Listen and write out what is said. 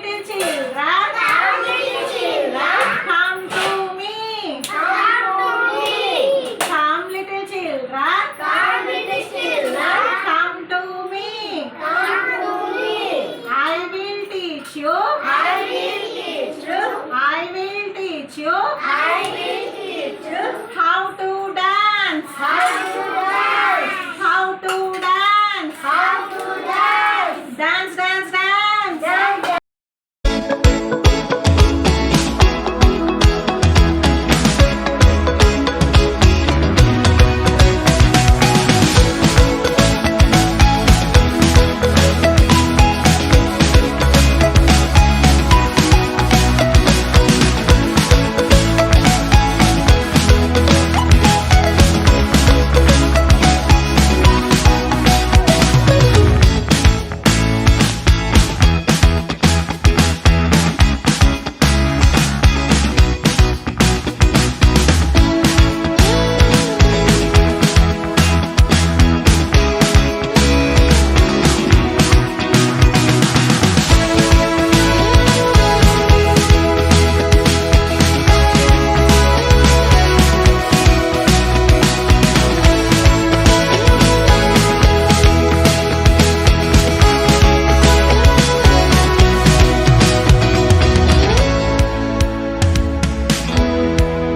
little children, come to me. Come little children, come to me. I will teach you. I will teach you.